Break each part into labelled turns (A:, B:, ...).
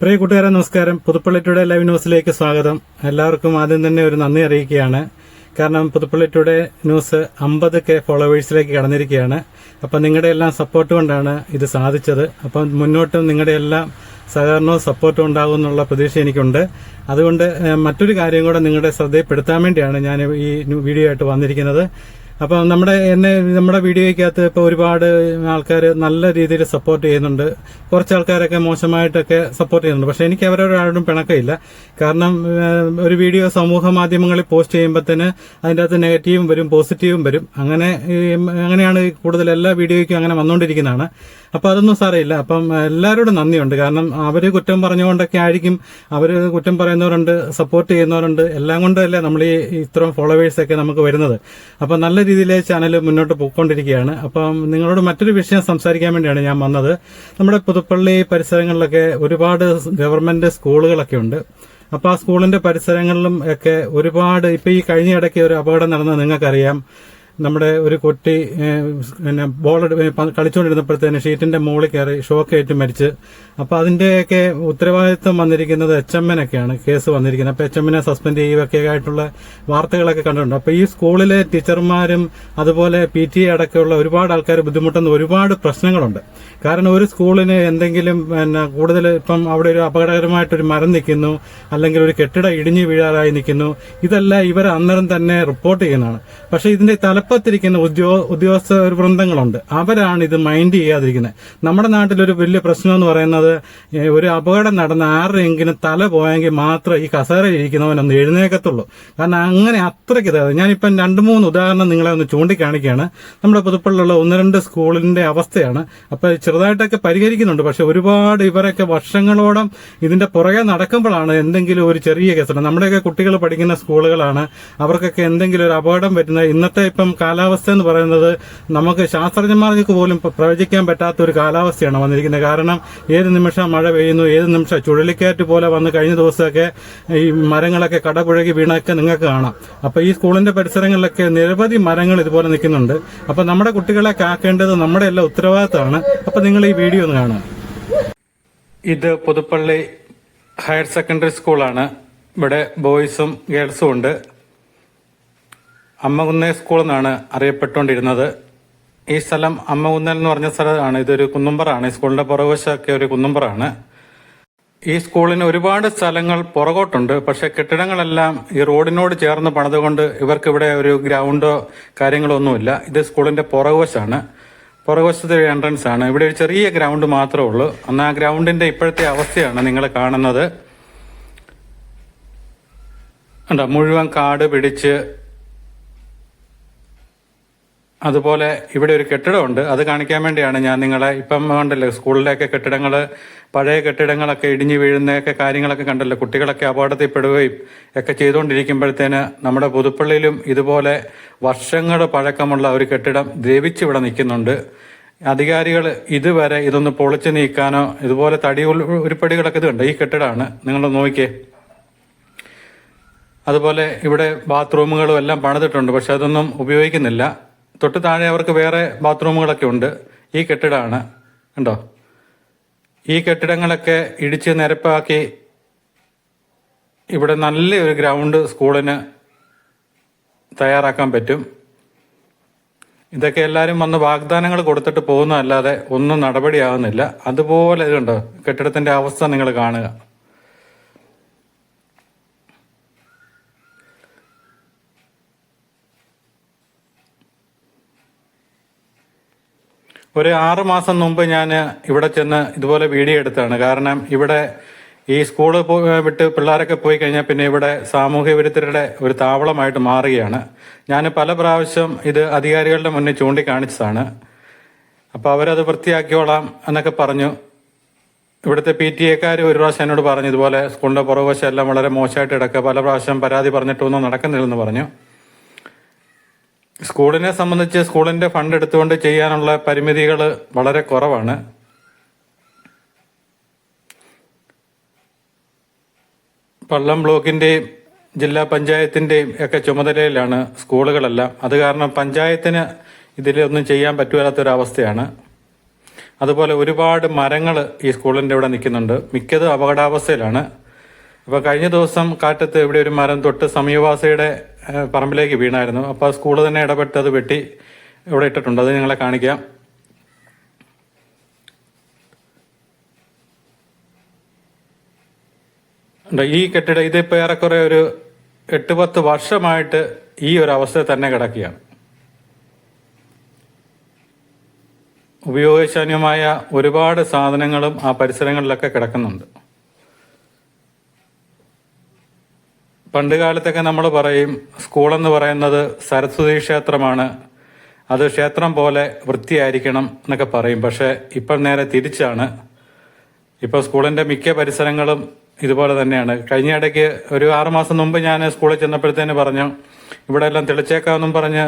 A: പ്രിയ കൂട്ടുകാരെ നമസ്കാരം. Puthuppally today live ന്യൂസിലേക്ക് സ്വാഗതം. എല്ലാവർക്കും ആദ്യം തന്നെ ഒരു നന്ദി അറിയിക്കുകയാണ്. കാരണം പുതുപ്പള്ളി ടുഡേ ന്യൂസ് 50K ഫോളോവേഴ്സിലേക്ക് കടന്നിരിക്കുകയാണ്. അപ്പം നിങ്ങളുടെ എല്ലാം സപ്പോർട്ട് കൊണ്ടാണ് ഇത് സാധിച്ചത്. അപ്പം മുന്നോട്ടും നിങ്ങളുടെ എല്ലാം സഹകരണവും സപ്പോർട്ടും ഉണ്ടാകും എന്നുള്ള പ്രതീക്ഷ എനിക്കുണ്ട്. അതുകൊണ്ട് മറ്റൊരു കാര്യം കൂടെ നിങ്ങളുടെ ശ്രദ്ധയിൽപ്പെടുത്താൻ വേണ്ടിയാണ് ഞാൻ ഈ വീഡിയോ ആയിട്ട് വന്നിരിക്കുന്നത്. അപ്പം നമ്മുടെ വീഡിയോയ്ക്കകത്ത് ഇപ്പോൾ ഒരുപാട് ആൾക്കാർ നല്ല രീതിയിൽ സപ്പോർട്ട് ചെയ്യുന്നുണ്ട്. കുറച്ച് ആൾക്കാരൊക്കെ മോശമായിട്ടൊക്കെ സപ്പോർട്ട് ചെയ്യുന്നുണ്ട്. പക്ഷെ എനിക്ക് അവരോടാരും പിണക്കമില്ല. കാരണം ഒരു വീഡിയോ സമൂഹ മാധ്യമങ്ങളിൽ പോസ്റ്റ് ചെയ്യുമ്പോഴത്തേന് അതിൻ്റെ അകത്ത് നെഗറ്റീവും വരും, പോസിറ്റീവും വരും. അങ്ങനെയാണ് കൂടുതൽ എല്ലാ വീഡിയോയ്ക്കും അങ്ങനെ വന്നുകൊണ്ടിരിക്കുന്നതാണ്. അപ്പം അതൊന്നും സാരമില്ല. അപ്പം എല്ലാവരോടും നന്ദിയുണ്ട്. കാരണം അവർ കുറ്റം പറഞ്ഞുകൊണ്ടൊക്കെ ആയിരിക്കും. അവർ കുറ്റം പറയുന്നവരുണ്ട്, സപ്പോർട്ട് ചെയ്യുന്നവരുണ്ട്. എല്ലാം കൊണ്ടല്ലേ നമ്മൾ ഈ ഇത്രയും ഫോളോവേഴ്സൊക്കെ നമുക്ക് വരുന്നത്. അപ്പം നല്ല രീതിയിൽ ചാനൽ മുന്നോട്ട് പോയിക്കൊണ്ടിരിക്കുകയാണ്. അപ്പം നിങ്ങളോട് മറ്റൊരു വിഷയം സംസാരിക്കാൻ വേണ്ടിയാണ് ഞാൻ വന്നത്. നമ്മുടെ പുതുപ്പള്ളി പരിസരങ്ങളിലൊക്കെ ഒരുപാട് ഗവൺമെന്റ് സ്കൂളുകളൊക്കെ ഉണ്ട്. അപ്പൊ ആ സ്കൂളിന്റെ പരിസരങ്ങളിലും ഒക്കെ ഒരുപാട് ഇപ്പൊ ഈ കഴിഞ്ഞ ഇടയ്ക്ക് ഒരു അപകടം നടന്നത് നിങ്ങൾക്കറിയാം. നമ്മുടെ ഒരു കുട്ടി ബോൾ കളിച്ചുകൊണ്ടിരുന്നപ്പോഴത്തേന് ഷീറ്റിന്റെ മുകളിൽ കയറി ഷോക്കേറ്റ് മരിച്ച്. അപ്പൊ അതിന്റെയൊക്കെ ഉത്തരവാദിത്വം വന്നിരിക്കുന്നത് HMനൊക്കെയാണ് കേസ് വന്നിരിക്കുന്നത്. അപ്പൊ HMനെ സസ്പെൻഡ് ചെയ്യുകയൊക്കെ ആയിട്ടുള്ള വാർത്തകളൊക്കെ കണ്ടിട്ടുണ്ട്. അപ്പൊ ഈ സ്കൂളിലെ ടീച്ചർമാരും അതുപോലെ PTA അടക്കമുള്ള ഒരുപാട് ആൾക്കാർ ബുദ്ധിമുട്ടുന്ന ഒരുപാട് പ്രശ്നങ്ങളുണ്ട്. കാരണം ഒരു സ്കൂളിന് എന്തെങ്കിലും കൂടുതൽ ഇപ്പം അവിടെ ഒരു അപകടകരമായിട്ടൊരു മരം നിൽക്കുന്നു, അല്ലെങ്കിൽ ഒരു കെട്ടിടം ഇടിഞ്ഞു വീഴാറായി നിൽക്കുന്നു, ഇതെല്ലാം ഇവർ അന്നേരം തന്നെ റിപ്പോർട്ട് ചെയ്യുന്നതാണ്. പക്ഷെ ഇതിന്റെ തലപ്പത്തിരിക്കുന്ന ഉദ്യോഗസ്ഥ വൃന്ദങ്ങളുണ്ട്, അവരാണ് ഇത് മൈൻഡ് ചെയ്യാതിരിക്കുന്നത്. നമ്മുടെ നാട്ടിലൊരു വലിയ പ്രശ്നം എന്ന് പറയുന്നത് ഒരു അപകടം നടന്ന ആരുടെയെങ്കിലും തല പോയെങ്കിൽ മാത്രമേ ഈ കസേരയിൽ ഇരിക്കുന്നവനൊന്ന് എഴുന്നേക്കത്തുള്ളൂ. കാരണം അങ്ങനെ അത്രയ്ക്ക് ഞാനിപ്പം 2-3 ഉദാഹരണം നിങ്ങളെ ഒന്ന് ചൂണ്ടിക്കാണിക്കുകയാണ്. നമ്മുടെ പുതുപ്പള്ളിയുള്ള 1-2 സ്കൂളിന്റെ അവസ്ഥയാണ്. അപ്പൊ ചെറുതായിട്ടൊക്കെ പരിഹരിക്കുന്നുണ്ട്. പക്ഷെ ഒരുപാട് ഇവരൊക്കെ വർഷങ്ങളോളം ഇതിന്റെ പുറകെ നടക്കുമ്പോഴാണ് എന്തെങ്കിലും ഒരു ചെറിയ കേസുണ്ട്. നമ്മുടെയൊക്കെ കുട്ടികൾ പഠിക്കുന്ന സ്കൂളുകളാണ്. അവർക്കൊക്കെ എന്തെങ്കിലും ഒരു അപകടം പറ്റുന്ന ഇന്നത്തെ ഇപ്പം കാലാവസ്ഥ എന്ന് പറയുന്നത് നമുക്ക് ശാസ്ത്രജ്ഞന്മാർക്ക് പോലും പ്രവചിക്കാൻ പറ്റാത്ത ഒരു കാലാവസ്ഥയാണ് വന്നിരിക്കുന്നത്. കാരണം ഏത് നിമിഷം മഴ പെയ്യുന്നു, ഏത് നിമിഷം ചുഴലിക്കാറ്റ് പോലെ വന്ന് കഴിഞ്ഞ ദിവസമൊക്കെ ഈ മരങ്ങളൊക്കെ കടപുഴകി വീണൊക്കെ നിങ്ങൾക്ക് കാണാം. അപ്പൊ ഈ സ്കൂളിന്റെ പരിസരങ്ങളിലൊക്കെ നിരവധി മരങ്ങൾ ഇതുപോലെ നിൽക്കുന്നുണ്ട്. അപ്പൊ നമ്മുടെ കുട്ടികളെ കാക്കേണ്ടത് നമ്മുടെ എല്ലാം ഉത്തരവാദിത്തമാണ്. അപ്പൊ നിങ്ങൾ ഈ വീഡിയോ ഒന്ന് കാണാം. ഇത് പുതുപ്പള്ളി ഹയർ സെക്കൻഡറി സ്കൂളാണ്. ഇവിടെ ബോയ്സും ഗേൾസും ഉണ്ട്. അമ്മകുന്നേ സ്കൂൾ എന്നാണ് അറിയപ്പെട്ടുകൊണ്ടിരുന്നത്. ഈ സ്ഥലം അമ്മകുന്നൽ എന്ന് പറഞ്ഞ സ്ഥലമാണ്. ഇതൊരു കുന്നുംപറാണ്. ഈ സ്കൂളിന്റെ പുറകുവശമൊക്കെ ഒരു കുന്നുംപറാണ്. ഈ സ്കൂളിന് ഒരുപാട് സ്ഥലങ്ങൾ പുറകോട്ടുണ്ട്. പക്ഷെ കെട്ടിടങ്ങളെല്ലാം ഈ റോഡിനോട് ചേർന്ന് പണിതുകൊണ്ട് ഇവർക്ക് ഇവിടെ ഒരു ഗ്രൗണ്ടോ കാര്യങ്ങളോ ഒന്നുമില്ല. ഇത് സ്കൂളിന്റെ പുറകുവശമാണ്. പുറകുവശത്തെ ഒരു എൻട്രൻസ് ആണ്. ഇവിടെ ഒരു ചെറിയ ഗ്രൗണ്ട് മാത്രമേ ഉള്ളൂ. എന്നാൽ ആ ഗ്രൗണ്ടിന്റെ ഇപ്പോഴത്തെ അവസ്ഥയാണ് നിങ്ങൾ കാണുന്നത്. മുഴുവൻ കാട് പിടിച്ച്, അതുപോലെ ഇവിടെ ഒരു കെട്ടിടമുണ്ട്. അത് കാണിക്കാൻ വേണ്ടിയാണ് ഞാൻ നിങ്ങളെ ഇപ്പം കണ്ടല്ലോ സ്കൂളിലേക്ക് കെട്ടിടങ്ങൾ, പഴയ കെട്ടിടങ്ങളൊക്കെ ഇടിഞ്ഞു വീഴുന്നതൊക്കെ കാര്യങ്ങളൊക്കെ കണ്ടല്ലോ. കുട്ടികളൊക്കെ അപകടത്തിൽപ്പെടുകയും ഒക്കെ ചെയ്തുകൊണ്ടിരിക്കുമ്പോഴത്തേന് നമ്മുടെ പുതുപ്പള്ളിയിലും ഇതുപോലെ വർഷങ്ങൾ പഴക്കമുള്ള ഒരു കെട്ടിടം ദ്രവിച്ചിവിടെ നിൽക്കുന്നുണ്ട്. അധികാരികൾ ഇതുവരെ ഇതൊന്ന് പൊളിച്ചു നീക്കാനോ, ഇതുപോലെ തടി ഉരുപ്പടികളൊക്കെ ഇതുണ്ട്. ഈ കെട്ടിടമാണ്, നിങ്ങൾ നോക്കിയേ. അതുപോലെ ഇവിടെ ബാത്റൂമുകളും എല്ലാം പണിതിട്ടുണ്ട്. പക്ഷെ അതൊന്നും ഉപയോഗിക്കുന്നില്ല. തൊട്ട് താഴെ അവർക്ക് വേറെ ബാത്റൂമുകളൊക്കെ ഉണ്ട്. ഈ കെട്ടിടമാണ് കണ്ടോ. ഈ കെട്ടിടങ്ങളൊക്കെ ഇടിച്ച് നിരപ്പാക്കി ഇവിടെ നല്ലൊരു ഗ്രൗണ്ട് സ്കൂളിന് തയ്യാറാക്കാൻ പറ്റും. ഇതൊക്കെ എല്ലാവരും വന്ന് വാഗ്ദാനങ്ങൾ കൊടുത്തിട്ട് പോകുന്നതല്ലാതെ ഒന്നും നടപടിയാകുന്നില്ല. അതുപോലെ ഇതുണ്ടോ കെട്ടിടത്തിന്റെ അവസ്ഥ നിങ്ങൾ കാണുക. ഒരു 6 മാസം മുമ്പ് ഞാൻ ഇവിടെ ചെന്ന് ഇതുപോലെ വീഡിയോ എടുത്താണ്. കാരണം ഇവിടെ ഈ സ്കൂള് വിട്ട് പിള്ളേരൊക്കെ പോയി കഴിഞ്ഞാൽ പിന്നെ ഇവിടെ സാമൂഹ്യ വിരുദ്ധരുടെ ഒരു താവളമായിട്ട് മാറുകയാണ്. ഞാൻ പല പ്രാവശ്യം ഇത് അധികാരികളുടെ മുന്നിൽ ചൂണ്ടിക്കാണിച്ചതാണ്. അപ്പോൾ അവരത് വൃത്തിയാക്കിയോളാം എന്നൊക്കെ പറഞ്ഞു. ഇവിടുത്തെ PTA ഒരു പ്രാവശ്യം എന്നോട് പറഞ്ഞു ഇതുപോലെ സ്കൂളിന്റെ പുറകുവശം എല്ലാം വളരെ മോശമായിട്ട് കിടക്കുക, പല പ്രാവശ്യം പരാതി പറഞ്ഞിട്ടൊന്നും നടക്കുന്നില്ലെന്ന് പറഞ്ഞു. സ്കൂളിനെ സംബന്ധിച്ച് സ്കൂളിന്റെ ഫണ്ട് എടുത്തുകൊണ്ട് ചെയ്യാനുള്ള പരിമിതികൾ വളരെ കുറവാണ്. പള്ളം ബ്ലോക്കിന്റെയും ജില്ലാ പഞ്ചായത്തിന്റെയും ഒക്കെ ചുമതലയിലാണ് സ്കൂളുകളെല്ലാം. അത് കാരണം പഞ്ചായത്തിന് ഇതിലൊന്നും ചെയ്യാൻ പറ്റുവാത്തൊരവസ്ഥയാണ്. അതുപോലെ ഒരുപാട് മരങ്ങൾ ഈ സ്കൂളിൻ്റെ ഇവിടെ നിൽക്കുന്നുണ്ട്. മിക്കതും അപകടാവസ്ഥയിലാണ്. അപ്പോൾ കഴിഞ്ഞ ദിവസം കാറ്റത്ത് ഇവിടെ ഒരു മരം തൊട്ട് സമീപവാസിയുടെ പറമ്പിലേക്ക് വീണായിരുന്നു. അപ്പോൾ സ്കൂൾ തന്നെ ഇടപെട്ട് അത് വെട്ടി ഇവിടെ ഇട്ടിട്ടുണ്ട്. അത് നിങ്ങളെ കാണിക്കാം. ഈ കെട്ടിടം ഇതിപ്പോൾ ഏറെക്കുറെ ഒരു 8-10 വർഷമായിട്ട് ഈ ഒരു അവസ്ഥയിൽ തന്നെ കിടക്കുകയാണ്. ഉപയോഗശൂന്യമായ ഒരുപാട് സാധനങ്ങളും ആ പരിസരങ്ങളിലൊക്കെ കിടക്കുന്നുണ്ട്. പണ്ട് കാലത്തൊക്കെ നമ്മൾ പറയും സ്കൂളെന്ന് പറയുന്നത് സരസ്വതി ക്ഷേത്രമാണ്, അത് ക്ഷേത്രം പോലെ വൃത്തിയായിരിക്കണം എന്നൊക്കെ പറയും. പക്ഷേ ഇപ്പം നേരെ തിരിച്ചാണ്. ഇപ്പോൾ സ്കൂളിൻ്റെ മിക്ക പരിസരങ്ങളും ഇതുപോലെ തന്നെയാണ്. കഴിഞ്ഞ ഇടയ്ക്ക് ഒരു 6 മാസം മുമ്പ് ഞാൻ സ്കൂളിൽ ചെന്നപ്പോഴത്തേന് പറഞ്ഞു ഇവിടെ എല്ലാം തെളിച്ചേക്കാമെന്നും പറഞ്ഞ്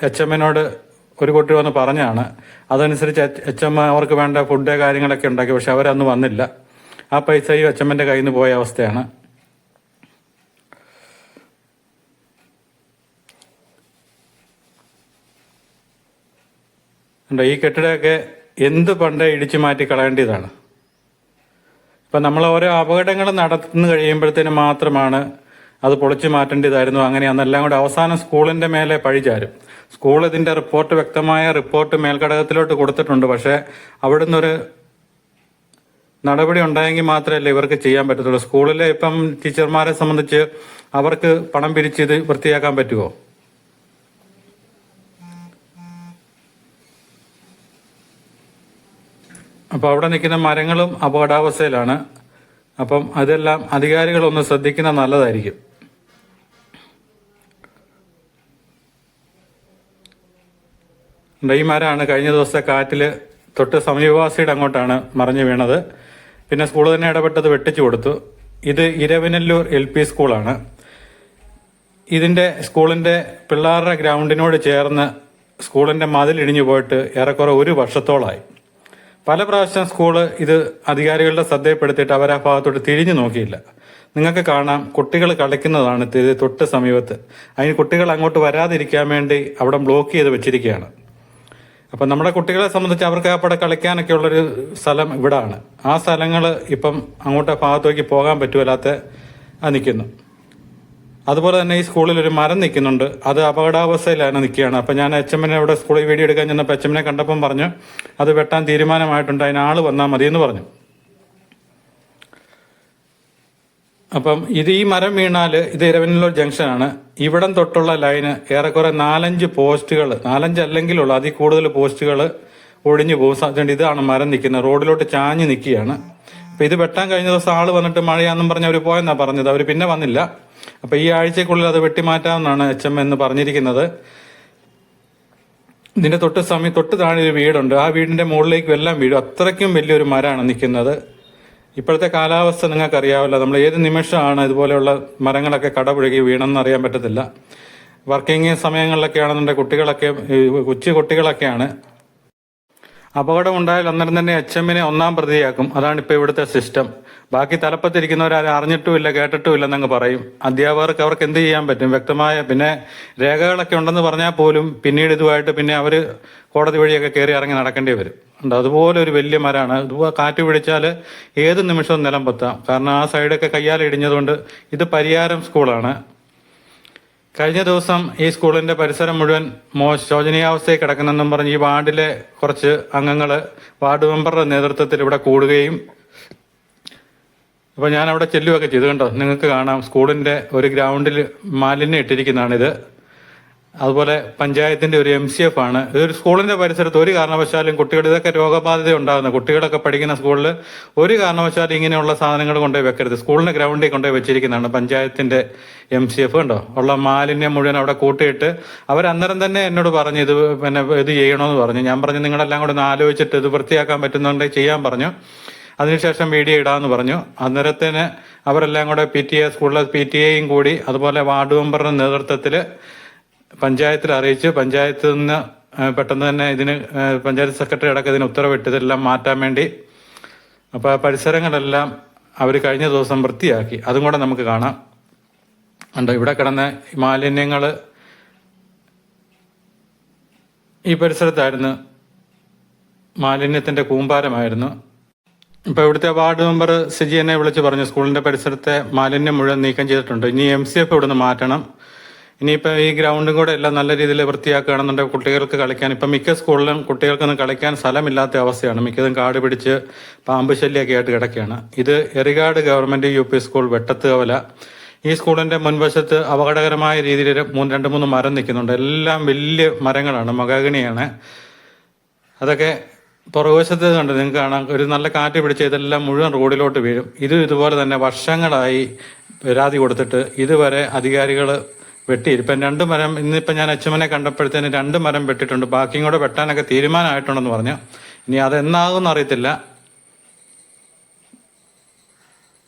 A: HM-നോട് ഒരു കുട്ടി വന്ന് പറഞ്ഞാണ്. അതനുസരിച്ച് HM അവർക്ക് വേണ്ട ഫുഡ് കാര്യങ്ങളൊക്കെ ഉണ്ടാക്കി. പക്ഷെ അവരന്ന് വന്നില്ല. ആ പൈസ ഈ HM-ന്റെ കയ്യിൽ നിന്ന് പോയ അവസ്ഥയാണ്. ഈ കെട്ടിടമൊക്കെ എന്ത് പണ്ടേ ഇടിച്ചു മാറ്റി കളയേണ്ടതാണ്. ഇപ്പം നമ്മൾ ഓരോ അപകടങ്ങൾ നടന്നു കഴിയുമ്പോഴത്തേന് മാത്രമാണ് അത് പൊളിച്ചു മാറ്റേണ്ടതായിരുന്നു, അങ്ങനെയാണെന്നെല്ലാം കൂടെ അവസാനം സ്കൂളിൻ്റെ മേലെ പഴിചാരും. സ്കൂൾ ഇതിൻ്റെ വ്യക്തമായ റിപ്പോർട്ട് മേൽഘടകത്തിലോട്ട് കൊടുത്തിട്ടുണ്ട്. പക്ഷേ അവിടുന്ന് ഒരു നടപടി ഉണ്ടായെങ്കിൽ മാത്രമല്ലേ ഇവർക്ക് ചെയ്യാൻ പറ്റത്തുള്ളൂ. സ്കൂളിലെ ഇപ്പം ടീച്ചർമാരെ സംബന്ധിച്ച് അവർക്ക് പണം പിരിച്ച് ഇത് വൃത്തിയാക്കാൻ പറ്റുമോ? അപ്പോൾ അവിടെ നിൽക്കുന്ന മരങ്ങളും അപകടാവസ്ഥയിലാണ്. അപ്പം അതെല്ലാം അധികാരികളൊന്ന് ശ്രദ്ധിക്കുന്നത് നല്ലതായിരിക്കും. ഈ മരമാണ് കഴിഞ്ഞ ദിവസത്തെ കാറ്റിൽ തൊട്ട് സമീപവാസിയുടെ അങ്ങോട്ടാണ് മറിഞ്ഞു വീണത്. പിന്നെ സ്കൂൾ തന്നെ ഇടപെട്ടത് വെട്ടിച്ചു കൊടുത്തു. ഇത് ഇരവിനല്ലൂർ LP സ്കൂളാണ്. ഇതിൻ്റെ സ്കൂളിൻ്റെ പിള്ളേരുടെ ഗ്രൗണ്ടിനോട് ചേർന്ന് സ്കൂളിൻ്റെ മതിലിടിഞ്ഞു പോയിട്ട് ഏറെക്കുറെ 1 വർഷത്തോളമായി. പല പ്രാവശ്യം സ്കൂള് ഇത് അധികാരികളുടെ ശ്രദ്ധയിൽപ്പെടുത്തിയിട്ട് അവർ ആ ഭാഗത്തോട്ട് തിരിഞ്ഞു നോക്കിയില്ല. നിങ്ങൾക്ക് കാണാം കുട്ടികൾ കളിക്കുന്നതാണ് ഇത് തൊട്ട് സമീപത്ത്. അതിന് കുട്ടികൾ അങ്ങോട്ട് വരാതിരിക്കാൻ വേണ്ടി അവിടെ ബ്ലോക്ക് ചെയ്ത് വെച്ചിരിക്കുകയാണ്. അപ്പം നമ്മുടെ കുട്ടികളെ സംബന്ധിച്ച് അവർക്ക് അവിടെ കളിക്കാനൊക്കെ ഉള്ളൊരു സ്ഥലം ഇവിടാണ്. ആ സ്ഥലങ്ങൾ ഇപ്പം അങ്ങോട്ട് ഭാഗത്തേക്ക് പോകാൻ പറ്റുമല്ലാത്ത നിൽക്കുന്നു. അതുപോലെ തന്നെ ഈ സ്കൂളിൽ ഒരു മരം നിൽക്കുന്നുണ്ട്. അത് അപകടാവസ്ഥയിലാണ് നിൽക്കുകയാണ്. അപ്പം ഞാൻ HM-നെ ഇവിടെ സ്കൂളിൽ വീഡിയോ എടുക്കാൻ ചെന്നപ്പോൾ HM-നെ കണ്ടപ്പം പറഞ്ഞു അത് വെട്ടാൻ തീരുമാനമായിട്ടുണ്ട്, അതിന് ആൾ വന്നാൽ മതിയെന്ന് പറഞ്ഞു. അപ്പം ഈ മരം വീണാൽ ഇത് ഇരവനല്ലൂർ ജംഗ്ഷനാണ്. ഇവിടം തൊട്ടുള്ള ലൈന് ഏറെക്കുറെ 4-5 പോസ്റ്റുകൾ, 4-5 അല്ലെങ്കിലുള്ള അതിൽ കൂടുതൽ പോസ്റ്റുകൾ ഒഴിഞ്ഞു പോകും സാധ്യത. ഇതാണ് മരം നിൽക്കുന്നത്, റോഡിലോട്ട് ചാഞ്ഞ് നിൽക്കുകയാണ്. അപ്പം ഇത് വെട്ടാൻ കഴിഞ്ഞ ദിവസം ആൾ വന്നിട്ട് മഴയാണെന്നും പറഞ്ഞ് അവർ പോയെന്നാണ് പറഞ്ഞത്. അവർ പിന്നെ വന്നില്ല. അപ്പം ഈ ആഴ്ചക്കുള്ളിൽ അത് വെട്ടിമാറ്റാമെന്നാണ് HM എന്ന് പറഞ്ഞിരിക്കുന്നത്. ഇതിന്റെ തൊട്ട് താഴെ ഒരു വീടുണ്ട്. ആ വീടിന്റെ മുകളിലേക്കും എല്ലാം വീഴും. അത്രയ്ക്കും വലിയൊരു മരമാണ് നിൽക്കുന്നത്. ഇപ്പോഴത്തെ കാലാവസ്ഥ നിങ്ങൾക്കറിയാമല്ലോ, നമ്മൾ ഏത് നിമിഷമാണ് ഇതുപോലെയുള്ള മരങ്ങളൊക്കെ കടപുഴകി വീണെന്ന് അറിയാൻ പറ്റത്തില്ല. വർക്കിംഗ് സമയങ്ങളിലൊക്കെ ആണെന്നുണ്ടെങ്കിൽ കൊച്ചു കുട്ടികളൊക്കെയാണ്. അപകടം ഉണ്ടായാൽ അന്നേരം തന്നെ HM-നെ 1-ാം പ്രതിയാക്കും. അതാണ് ഇപ്പോൾ ഇവിടുത്തെ സിസ്റ്റം. ബാക്കി തലപ്പത്തിരിക്കുന്നവരാരും അറിഞ്ഞിട്ടുമില്ല കേട്ടിട്ടുമില്ല എന്നങ്ങ് പറയും. അധ്യാപകർക്ക് അവർക്ക് എന്ത് ചെയ്യാൻ പറ്റും? വ്യക്തമായ പിന്നെ രേഖകളൊക്കെ ഉണ്ടെന്ന് പറഞ്ഞാൽ പോലും പിന്നീട് ഇതുമായിട്ട് പിന്നെ അവർ കോടതി വഴിയൊക്കെ കയറി ഇറങ്ങി നടക്കേണ്ടി വരും. അതുപോലെ ഒരു വലിയ മരമാണ്. ഇതുപോലെ കാറ്റ് പിടിച്ചാൽ ഏത് നിമിഷവും നിലം പൊത്താം. കാരണം ആ സൈഡൊക്കെ കയ്യാൽ ഇടിഞ്ഞതുകൊണ്ട്. ഇത് പരിയാരം സ്കൂളാണ്. കഴിഞ്ഞ ദിവസം ഈ സ്കൂളിന്റെ പരിസരം മുഴുവൻ ശോചനീയാവസ്ഥയിൽ കിടക്കുന്നെന്നും പറഞ്ഞ് ഈ വാർഡിലെ കുറച്ച് അംഗങ്ങൾ വാർഡ് മെമ്പറുടെ നേതൃത്വത്തിൽ ഇവിടെ കൂടുകയും അപ്പോൾ ഞാൻ അവിടെ ചെല്ലുകയൊക്കെ ചെയ്തു. കണ്ടോ, നിങ്ങൾക്ക് കാണാം സ്കൂളിന്റെ ഒരു ഗ്രൗണ്ടിൽ മാലിന്യം ഇട്ടിരിക്കുന്നതാണിത്. അതുപോലെ പഞ്ചായത്തിന്റെ ഒരു MCF ആണ്. ഇതൊരു സ്കൂളിന്റെ പരിസരത്ത് ഒരു കാരണവശാലും കുട്ടികൾ ഇതൊക്കെ രോഗബാധിത ഉണ്ടാകുന്ന കുട്ടികളൊക്കെ പഠിക്കുന്ന സ്കൂളിൽ ഒരു കാരണവശാലും ഇങ്ങനെയുള്ള സാധനങ്ങൾ കൊണ്ടുപോയി വെക്കരുത്. സ്കൂളിന്റെ ഗ്രൗണ്ടിൽ കൊണ്ടുപോയി വെച്ചിരിക്കുന്നതാണ് പഞ്ചായത്തിന്റെ MCF. കണ്ടോ, ഉള്ള മാലിന്യം മുഴുവൻ അവിടെ കൂട്ടിയിട്ട് അവർ അന്നേരം തന്നെ എന്നോട് പറഞ്ഞു ഇത് ഇത് ചെയ്യണമെന്ന് പറഞ്ഞു. ഞാൻ പറഞ്ഞു നിങ്ങളെല്ലാം കൂടെ ഒന്ന് ആലോചിച്ചിട്ട് ഇത് വൃത്തിയാക്കാൻ പറ്റുന്നുണ്ടെങ്കിൽ ചെയ്യാൻ പറഞ്ഞു. അതിനുശേഷം വീഡിയോ ഇടാമെന്ന് പറഞ്ഞു. അന്നേരത്തിന് അവരെല്ലാം കൂടെ സ്കൂളിലെ PTA കൂടി അതുപോലെ വാർഡ് മെമ്പറുടെ നേതൃത്വത്തിൽ പഞ്ചായത്തിൽ അറിയിച്ച് പഞ്ചായത്തിൽ നിന്ന് പെട്ടെന്ന് തന്നെ ഇതിന് പഞ്ചായത്ത് സെക്രട്ടറി അടക്കം ഇതിന് ഉത്തരവിട്ട് ഇതെല്ലാം മാറ്റാൻ വേണ്ടി. അപ്പോൾ ആ പരിസരങ്ങളെല്ലാം അവർ കഴിഞ്ഞ ദിവസം വൃത്തിയാക്കി. അതും കൂടെ നമുക്ക് കാണാം. ഉണ്ട് ഇവിടെ കിടന്ന മാലിന്യങ്ങൾ ഈ പരിസരത്തായിരുന്നു മാലിന്യത്തിന്റെ കൂമ്പാരമായിരുന്നു. ഇപ്പോൾ ഇവിടുത്തെ വാർഡ് മെമ്പർ സിജി എന്നെ വിളിച്ച് പറഞ്ഞു, സ്കൂളിന്റെ പരിസരത്തെ മാലിന്യം മുഴുവൻ നീക്കം ചെയ്തിട്ടുണ്ട്, ഇനി MCF ഇവിടുന്ന് മാറ്റണം, ഇനിയിപ്പോൾ ഈ ഗ്രൗണ്ടും കൂടെ എല്ലാം നല്ല രീതിയിൽ വൃത്തിയാക്കുകയാണെന്നുണ്ടെങ്കിൽ കുട്ടികൾക്ക് കളിക്കാൻ, ഇപ്പം മിക്ക സ്കൂളിലും കുട്ടികൾക്കൊന്നും കളിക്കാൻ സ്ഥലമില്ലാത്ത അവസ്ഥയാണ്, മിക്കതും കാട് പിടിച്ച് പാമ്പ് ശല്യമൊക്കെ ആയിട്ട് കിടക്കുകയാണ്. ഇത് എറികാട് ഗവൺമെന്റ് UP സ്കൂൾ വെട്ടത്തുകവല. ഈ സ്കൂളിന്റെ മുൻവശത്ത് അപകടകരമായ രീതിയിൽ 2-3 മരം നിൽക്കുന്നുണ്ട്. എല്ലാം വലിയ മരങ്ങളാണ്, മഹാഗണിയാണ്. അതൊക്കെ പുറകുവശത്ത് കണ്ട് നിങ്ങൾക്ക് കാണാം, ഒരു നല്ല കാറ്റ് പിടിച്ച് ഇതെല്ലാം മുഴുവൻ റോഡിലോട്ട് വീഴും. ഇതുപോലെ തന്നെ വർഷങ്ങളായി പരാതി കൊടുത്തിട്ട് ഇതുവരെ അധികാരികൾ വെട്ടിയിരിപ്പം 2 മരം, ഇന്നിപ്പം ഞാൻ HMനെ കണ്ടപ്പോഴത്തേന് 2 മരം വെട്ടിയിട്ടുണ്ട്, ബാക്കിയും കൂടെ വെട്ടാനൊക്കെ തീരുമാനമായിട്ടുണ്ടെന്ന് പറഞ്ഞു. ഇനി അതെന്നാകുമെന്ന് അറിയത്തില്ല.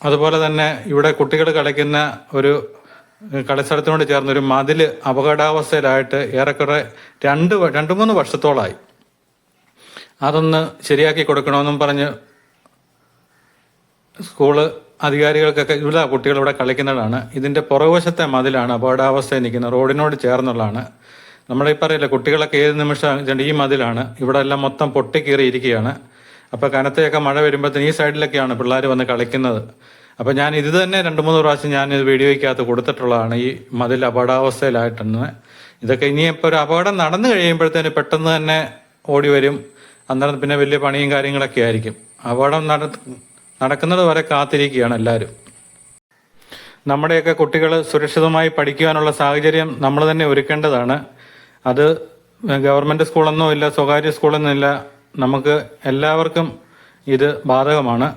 A: അതുപോലെ തന്നെ ഇവിടെ കുട്ടികൾ കളിക്കുന്ന ഒരു കളിസ്ഥലത്തിനോട് ചേർന്നൊരു മതിൽ അപകടാവസ്ഥയിലായിട്ട് ഏറെക്കുറെ 2-3 വർഷത്തോളമായി. അതൊന്ന് ശരിയാക്കി കൊടുക്കണമെന്നും പറഞ്ഞ് സ്കൂള് അധികാരികൾക്കൊക്കെ, ഇവിടെ കുട്ടികൾ ഇവിടെ കളിക്കുന്നതാണ്. ഇതിന്റെ പുറകുവശത്തെ മതിലാണ് അപകടാവസ്ഥയിൽ നിൽക്കുന്നത്, റോഡിനോട് ചേർന്നുള്ളതാണ്. നമ്മളീ പറയില്ല, കുട്ടികളൊക്കെ ഏത് നിമിഷം ഈ മതിലാണ്, ഇവിടെ എല്ലാം മൊത്തം പൊട്ടിക്കീറിയിരിക്കുകയാണ്. അപ്പോൾ കനത്തെയൊക്കെ മഴ വരുമ്പോഴത്തേന് ഈ സൈഡിലൊക്കെയാണ് പിള്ളേർ വന്ന് കളിക്കുന്നത്. അപ്പോൾ ഞാൻ ഇത് തന്നെ 2-3 പ്രാവശ്യം ഞാൻ ഇത് വീഡിയോയ്ക്കകത്ത് കൊടുത്തിട്ടുള്ളതാണ്, ഈ മതിൽ അപകടാവസ്ഥയിലായിട്ടെന്ന്. ഇതൊക്കെ ഇനിയിപ്പോൾ ഒരു അപകടം നടന്നു കഴിയുമ്പോഴത്തേന് പെട്ടെന്ന് തന്നെ ഓടി വരും, അന്നേരം പിന്നെ വലിയ പണിയും കാര്യങ്ങളൊക്കെ ആയിരിക്കും. അപകടം നടക്കുന്നത് വരെ കാത്തിരിക്കുകയാണ് എല്ലാവരും. നമ്മുടെയൊക്കെ കുട്ടികൾ സുരക്ഷിതമായി പഠിക്കുവാനുള്ള സാഹചര്യം നമ്മൾ തന്നെ ഒരുക്കേണ്ടതാണ്. അത് ഗവൺമെന്റ് സ്കൂളൊന്നും ഇല്ല, സ്വകാര്യ സ്കൂളൊന്നും ഇല്ല, നമുക്ക് എല്ലാവർക്കും ഇത് ബാധകമാണ്.